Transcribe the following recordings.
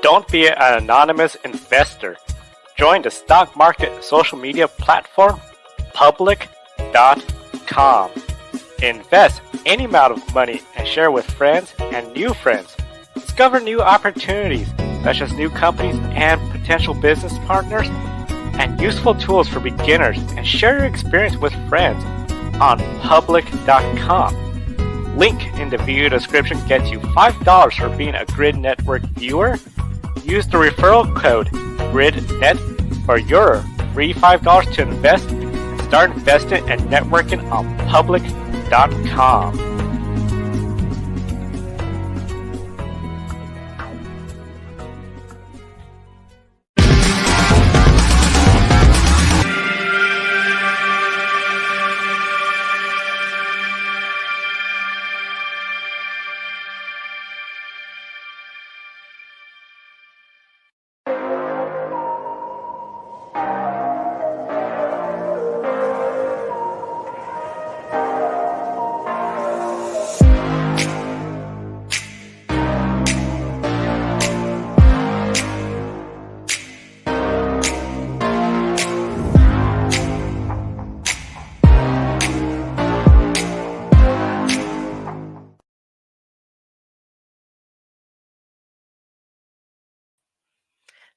Don't be an anonymous investor. Join the stock market social media platform public.com. Invest any amount of money and share with friends and new friends. Discover new opportunities such as new companies and potential business partners and useful tools for beginners, and share your experience with friends on public.com. Link in the video description gets you $5 for being a Grid Network viewer. Use the referral code GRIDnet for your free $5 to invest and start investing and networking on public.com.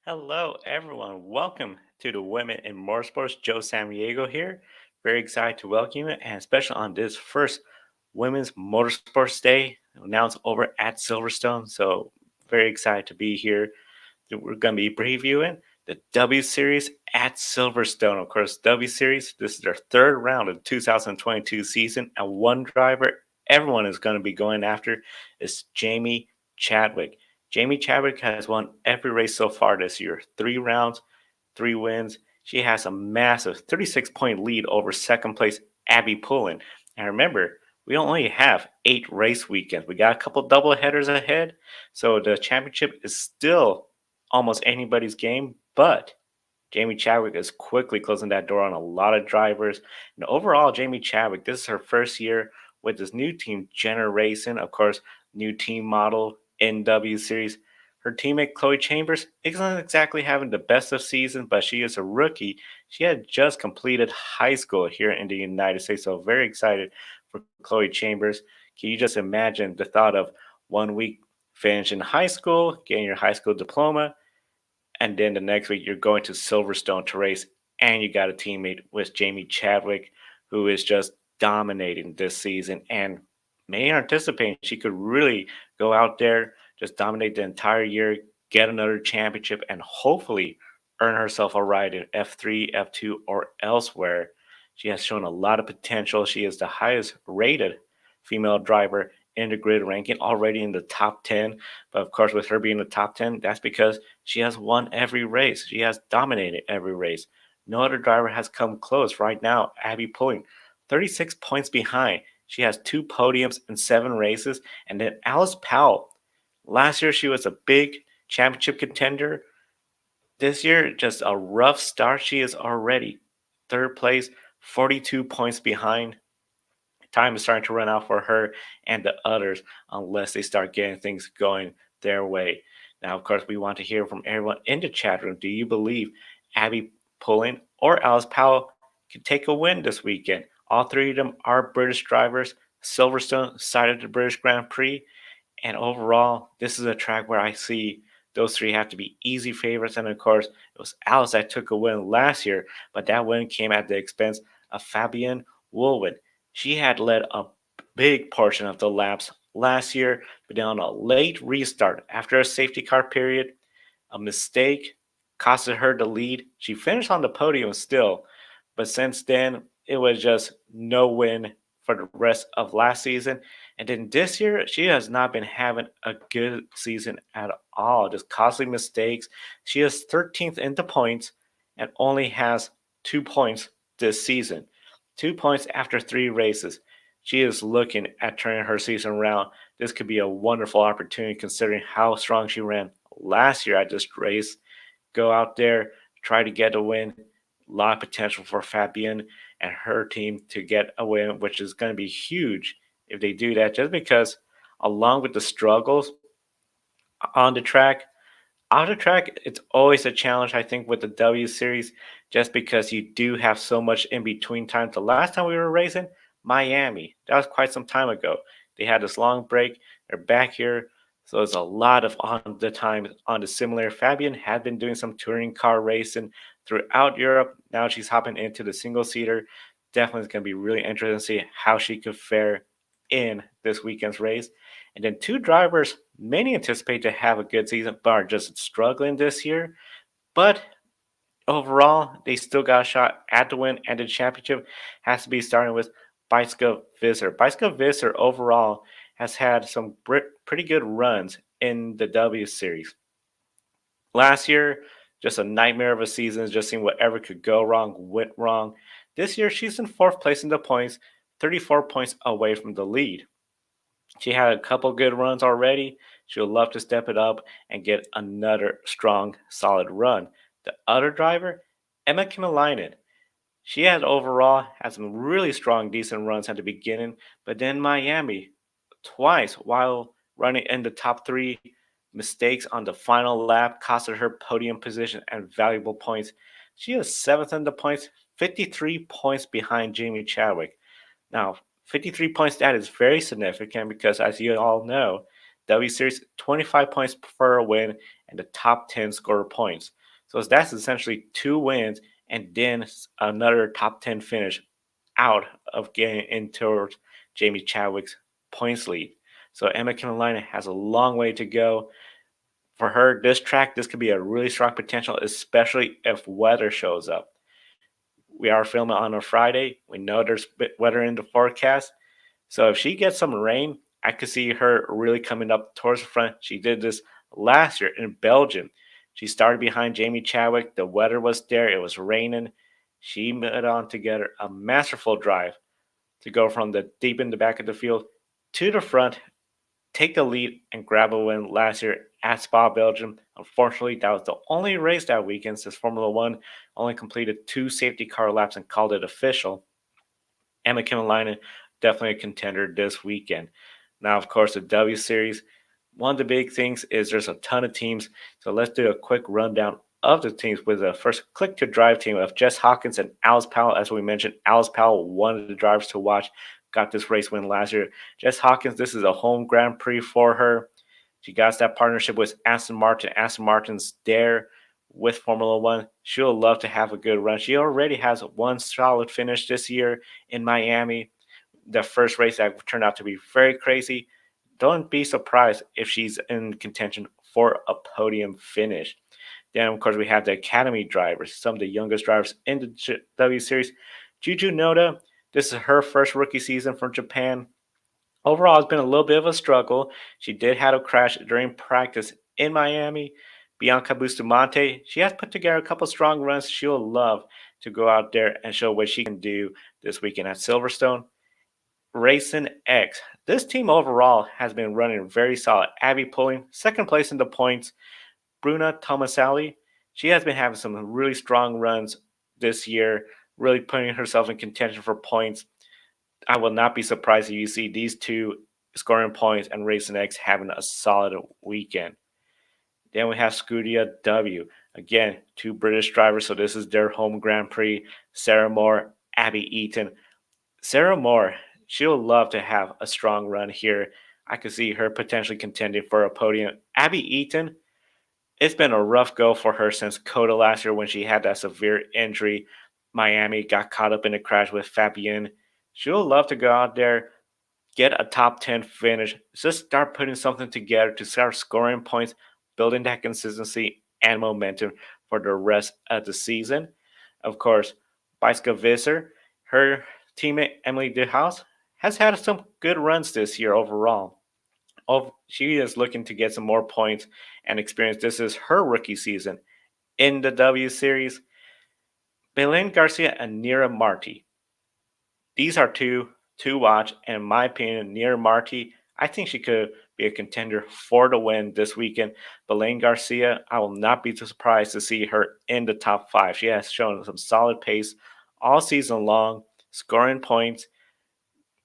Hello, everyone. Welcome to the Women in Motorsports. Joe Samriego here. Very excited to welcome you, and especially on this first Women's Motorsports Day announced over at Silverstone. So, very excited to be here. We're going to be previewing the W Series at Silverstone. Of course, W Series, this is their third round of the 2022 season, and one driver everyone is going to be going after is Jamie Chadwick. Jamie Chadwick has won every race so far this year. 3 rounds, 3 wins. She has a massive 36-point lead over second place Abby Pullen. And remember, we only have 8 race weekends. We got a couple double headers ahead. So the championship is still almost anybody's game. But Jamie Chadwick is quickly closing that door on a lot of drivers. And overall, Jamie Chadwick, this is her first year with this new team, Jenner Racing. Of course, new team model in W Series. Her teammate Chloe Chambers isn't exactly having the best of seasons, but she is a rookie. She had just completed high school here in the United States, so very excited for Chloe Chambers. Can you just imagine the thought of 1 week finishing high school, getting your high school diploma, and then the next week you're going to Silverstone to race, and you got a teammate with Jamie Chadwick, who is just dominating this season, and many are anticipating she could really go out there, just dominate the entire year, get another championship, and hopefully earn herself a ride in F3, F2, or elsewhere. She has shown a lot of potential. She is the highest rated female driver in the grid ranking, already in the top 10. But of course, with her being in the top 10, that's because she has won every race. She has dominated every race. No other driver has come close right now. Abby Pullen, 36 points behind. She has 2 podiums in 7 races. And then Alice Powell. Last year, she was a big championship contender. This year, just a rough start. She is already 3rd place, 42 points behind. Time is starting to run out for her and the others unless they start getting things going their way. Now, of course, we want to hear from everyone in the chat room. Do you believe Abby Pullen or Alice Powell can take a win this weekend? All 3 of them are British drivers. Silverstone side of the British Grand Prix. And overall, this is a track where I see those 3 have to be easy favorites. And of course, it was Alice that took a win last year, but that win came at the expense of Fabienne Woolwin. She had led a big portion of the laps last year, but then on a late restart after a safety car period, a mistake costed her the lead. She finished on the podium still, but since then, it was just no win for the rest of last season. And then this year, she has not been having a good season at all. Just costly mistakes. She is 13th in the points and only has 2 points this season. 2 points after 3 races. She is looking at turning her season around. This could be a wonderful opportunity considering how strong she ran last year at this race. Go out there, try to get a win. A lot of potential for Fabienne and her team to get a win, which is going to be huge if they do that, just because along with the struggles on the track, Off the track, it's always a challenge, I think, with the W Series, just because you do have so much in between times. The last time we were racing, Miami, that was quite some time ago. They had this long break. They're back here. So it's a lot of on the time on the simulator. Fabian had been doing some touring car racing throughout Europe. Now she's hopping into the single seater. Definitely going to be really interesting to see how she could fare in this weekend's race. And then two drivers many anticipate to have a good season, but are just struggling this year. But overall, they still got a shot at the win and the championship. Has to be starting with Bicycle Visser. Bicycle Visser overall has had some pretty good runs in the W Series. Last year, just a nightmare of a season, just seeing whatever could go wrong went wrong. This year, she's in fourth place in the points, 34 points away from the lead. She had a couple good runs already. She would love to step it up and get another strong, solid run. The other driver, Emma Kimalainen, she had some really strong, decent runs at the beginning, but then Miami, twice while running in the top three, mistakes on the final lap costed her podium position and valuable points. She is seventh in the points, 53 points behind Jamie Chadwick. Now, 53 points, that is very significant because, as you all know, W Series 25 points for a win and the top 10 scorer points. So that's essentially two wins and then another top 10 finish out of getting into Jamie Chadwick's points lead. So Emma Kimalainen has a long way to go. For her, this track, this could be a really strong potential, especially if weather shows up. We are filming on a Friday. We know there's weather in the forecast. So if she gets some rain, I could see her really coming up towards the front. She did this last year in Belgium. She started behind Jamie Chadwick. The weather was there. It was raining. She put on together a masterful drive to go from the deep in the back of the field to the front, take the lead, and grab a win last year at Spa, Belgium. Unfortunately, that was the only race that weekend since Formula One only completed two safety car laps and called it official. Emma Kimalainen, definitely a contender this weekend. Now, of course, the W Series, one of the big things is there's a ton of teams. So let's do a quick rundown of the teams with the first Click to Drive team of Jess Hawkins and Alice Powell. As we mentioned, Alice Powell, one of the drivers to watch, got this race win last year. Jess Hawkins, this is a home Grand Prix for her. She got that partnership with Aston Martin. Aston Martin's there with Formula One. She'll love to have a good run. She already has one solid finish this year in Miami. The first race that turned out to be very crazy. Don't be surprised if she's in contention for a podium finish. Then, of course, we have the Academy drivers, some of the youngest drivers in the W Series. Juju Noda, this is her first rookie season from Japan. Overall, it's been a little bit of a struggle. She did have a crash during practice in Miami. Bianca Bustamante, she has put together a couple strong runs. She'll love to go out there and show what she can do this weekend at Silverstone. Racing X. This team overall has been running very solid. Abby Pulling, second place in the points. Bruna Tomasali, she has been having some really strong runs this year, really putting herself in contention for points. I will not be surprised if you see these two scoring points and Racing X having a solid weekend. Then we have Scuderia W. Again, two British drivers, so this is their home Grand Prix. Sarah Moore, Abby Eaton. Sarah Moore, she'll love to have a strong run here. I could see her potentially contending for a podium. Abby Eaton, it's been a rough go for her since COTA last year when she had that severe injury. Miami got caught up in a crash with Fabienne. She'll love to go out there, get a top 10 finish, just start putting something together to start scoring points, building that consistency and momentum for the rest of the season. Of course, Bicycle Visser, her teammate Emily DeHaas, has had some good runs this year overall. She is looking to get some more points and experience. This is her rookie season in the W Series. Belen Garcia and Nira Marti. These are two to watch. And in my opinion, Nira Marti, I think she could be a contender for the win this weekend. Belen Garcia, I will not be too surprised to see her in the top five. She has shown some solid pace all season long, scoring points.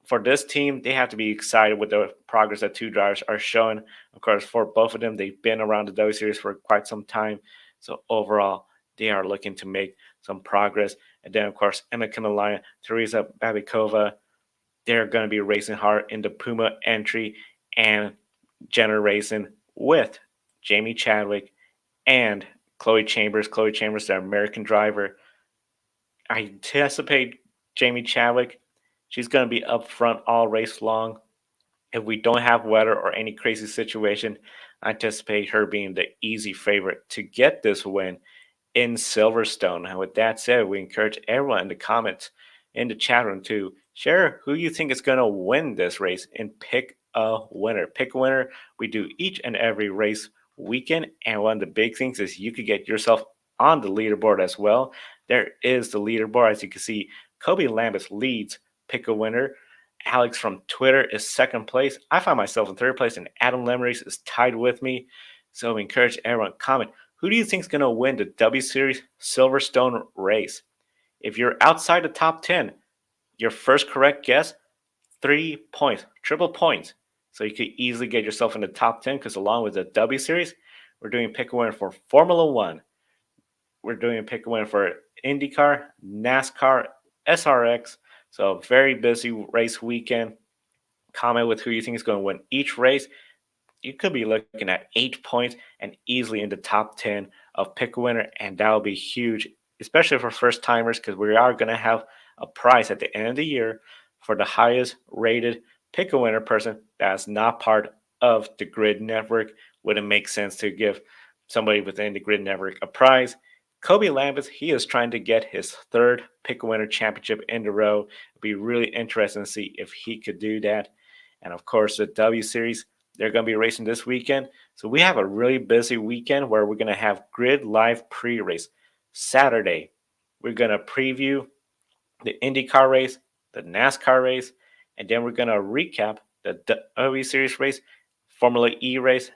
for this team, they have to be excited with the progress that two drivers are showing. Of course, for both of them, they've been around the W Series for quite some time. So overall, they are looking to make some progress. And then, of course, Emma Kamalayan, Teresa Babikova, they're going to be racing hard in the Puma entry and Jenner racing with Jamie Chadwick and Chloe Chambers. Chloe Chambers, the American driver. I anticipate Jamie Chadwick. She's going to be up front all race long. If we don't have weather or any crazy situation, I anticipate her being the easy favorite to get this win in Silverstone. And with that said, we encourage everyone in the comments in the chat room to share who you think is going to win this race and pick a winner. Pick a winner. We do each and every race weekend. And one of the big things is you could get yourself on the leaderboard as well. There is the leaderboard. As you can see, Kobe Lambeth leads Pick a Winner. Alex from Twitter is second place. I find myself in third place, and Adam Lemrace is tied with me. So we encourage everyone to comment. Who do you think is going to win the W Series Silverstone race? If you're outside the top 10, your first correct guess, 3 points, triple points. So you could easily get yourself in the top 10 because along with the W Series, we're doing pick a winner for Formula One. We're doing a pick a winner for INDYCAR, NASCAR, SRX. So very busy race weekend. Comment with who you think is going to win each race. You could be looking at 8 points and easily in the top 10 of pick a winner, and that will be huge, especially for first timers, because we are going to have a prize at the end of the year for the highest rated pick a winner person that's not part of the Grid Network. Wouldn't make sense to give somebody within the Grid Network a prize. Kobe Lambeth, he is trying to get his third pick a winner championship in a row. It'd be really interesting to see if he could do that. And of course, the W Series, they're going to be racing this weekend. So we have a really busy weekend where we're going to have Grid Live pre-race. Saturday, we're going to preview the IndyCar race, the NASCAR race, and then we're going to recap the W Series race, Formula E race.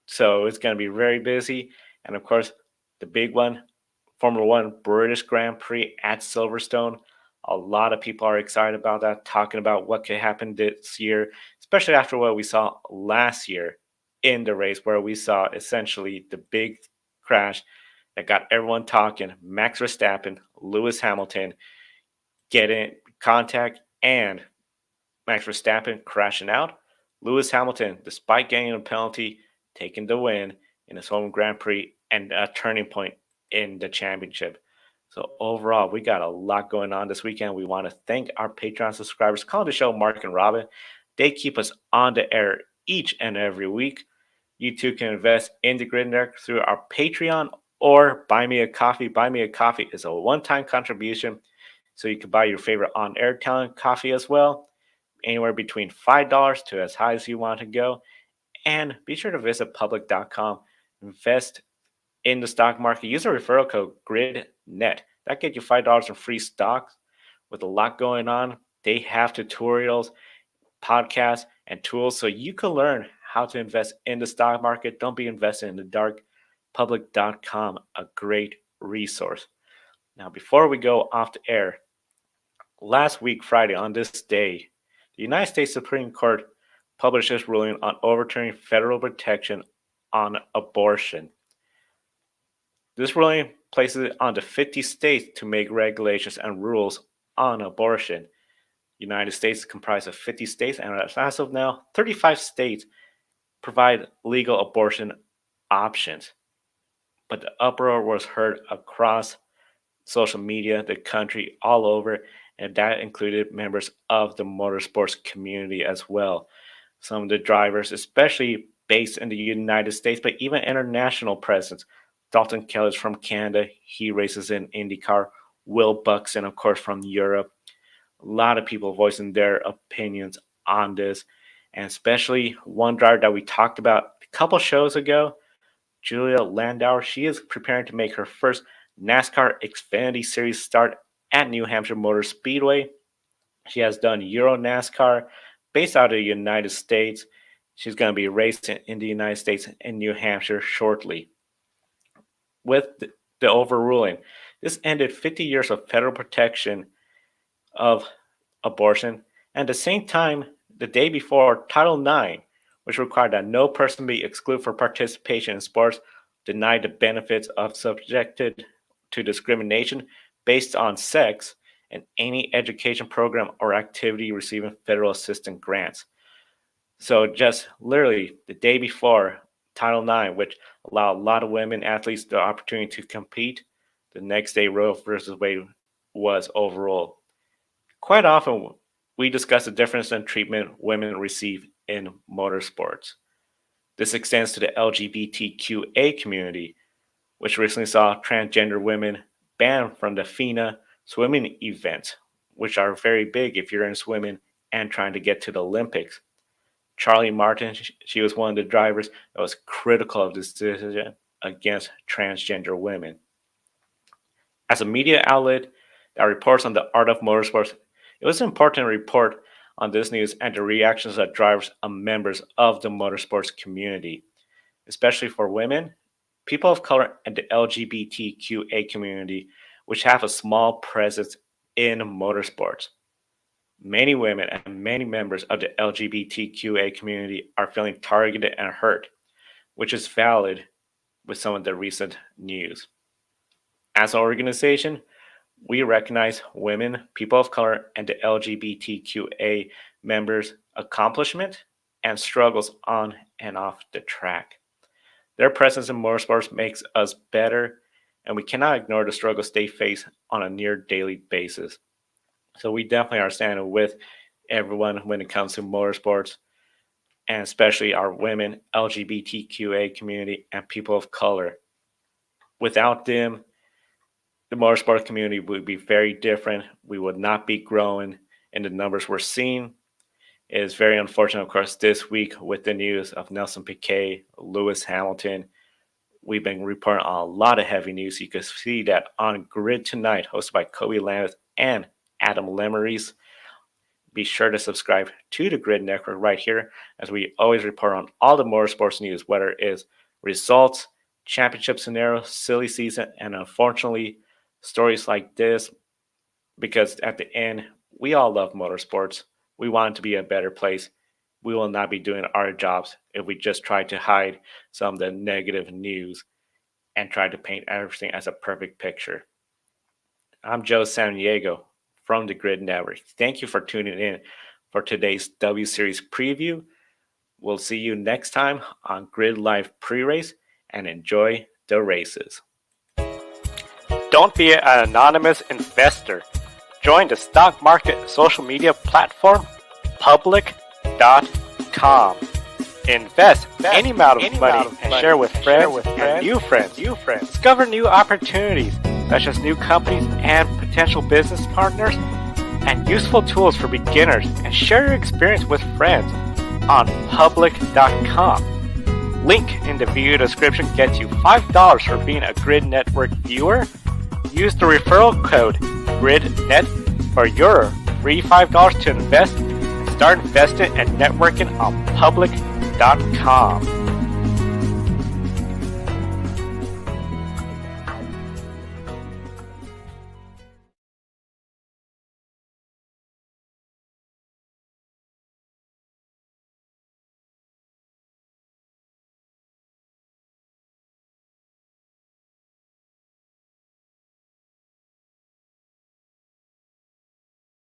So it's going to be very busy. And of course, the big one, Formula One British Grand Prix at Silverstone. A lot of people are excited about that, talking about what could happen this year, especially after what we saw last year in the race, where we saw essentially the big crash that got everyone talking. Max Verstappen, Lewis Hamilton get in contact, and Max Verstappen crashing out. Lewis Hamilton, despite getting a penalty, taking the win in his home Grand Prix and a turning point in the championship. So overall, we got a lot going on this weekend. We want to thank our Patreon subscribers, calling the show Mark and Robin. They keep us on the air each and every week. You too can invest in the Grid Network through our Patreon or Buy Me a Coffee. Buy Me a Coffee is a one-time contribution, so you can buy your favorite on-air talent coffee as well, anywhere between $5 to as high as you want to go. And be sure to visit public.com. Invest in the stock market. Use the referral code GRIDnet. That gets you $5 in free stocks. With a lot going on, they have tutorials, podcasts, and tools so you can learn how to invest in the stock market. Don't be invested in the dark. Public.com, a great resource. Now, before we go off the air, last week, Friday, on this day, the United States Supreme Court published its ruling on overturning federal protection on abortion. This ruling places it on the 50 states to make regulations and rules on abortion. The United States is comprised of 50 states, and as of now, 35 states provide legal abortion options. But the uproar was heard across social media, the country, all over, and that included members of the motorsports community as well. Some of the drivers, especially based in the United States, but even international presence. Dalton Kelly's from Canada. He races in IndyCar. Will Buxton, of course, from Europe. A lot of people voicing their opinions on this, and especially one driver that we talked about a couple shows ago, Julia Landauer. She is preparing to make her first NASCAR Xfinity Series start at New Hampshire Motor Speedway. She has done Euro NASCAR based out of the United States. She's going to be racing in the United States and New Hampshire shortly. With the overruling, this ended 50 years of federal protection of abortion, At the same time, the day before, Title IX, which required that no person be excluded for participation in sports, denied the benefits of subjected to discrimination based on sex in any education program or activity receiving federal assistance grants. So just literally the day before Title IX, which allowed a lot of women athletes the opportunity to compete, the next day Roe versus Wade was overruled. Quite often, we discuss the difference in treatment women receive in motorsports. This extends to the LGBTQA community, which recently saw transgender women banned from the FINA swimming events, which are very big if you're in swimming and trying to get to the Olympics. Charlie Martin, she was one of the drivers that was critical of this decision against transgender women. As a media outlet that reports on the art of motorsports, it was important to report on this news and the reactions of drivers and members of the motorsports community, especially for women, people of color, and the LGBTQA community, which have a small presence in motorsports. Many women and many members of the LGBTQA community are feeling targeted and hurt, which is valid with some of the recent news. As an organization, we recognize women, people of color, and the LGBTQA members' accomplishment and struggles on and off the track. Their presence in motorsports makes us better, and we cannot ignore the struggles they face on a near daily basis. So we definitely are standing with everyone when it comes to motorsports, and especially our women, LGBTQA community, and people of color. Without them, the motorsport community would be very different. We would not be growing in the numbers we're seeing. It is very unfortunate, of course, this week with the news of Nelson Piquet, Lewis Hamilton. We've been reporting on a lot of heavy news. You can see that on Grid Tonight, hosted by Kobe Lambeth and Adam Lemeries. Be sure to subscribe to the Grid Network right here, as we always report on all the motorsports news, whether it is results, championship scenarios, silly season, and unfortunately, stories like this, because at the end, we all love motorsports. We want it to be a better place. We will not be doing our jobs if we just try to hide some of the negative news and try to paint everything as a perfect picture. I'm Joe Samaniego from the Grid Network. Thank you for tuning in for today's W Series preview. We'll see you next time on Grid Live Pre-Race, and enjoy the races. Don't be an anonymous investor. Join the stock market social media platform, public.com. Invest any amount of money and share with friends and new friends. Discover new opportunities, such as new companies and potential business partners, and useful tools for beginners, and share your experience with friends on public.com. Link in the video description gets you $5 for being a Grid Network viewer. Use the referral code GRIDNET for your free $5 to invest and start investing and networking on public.com.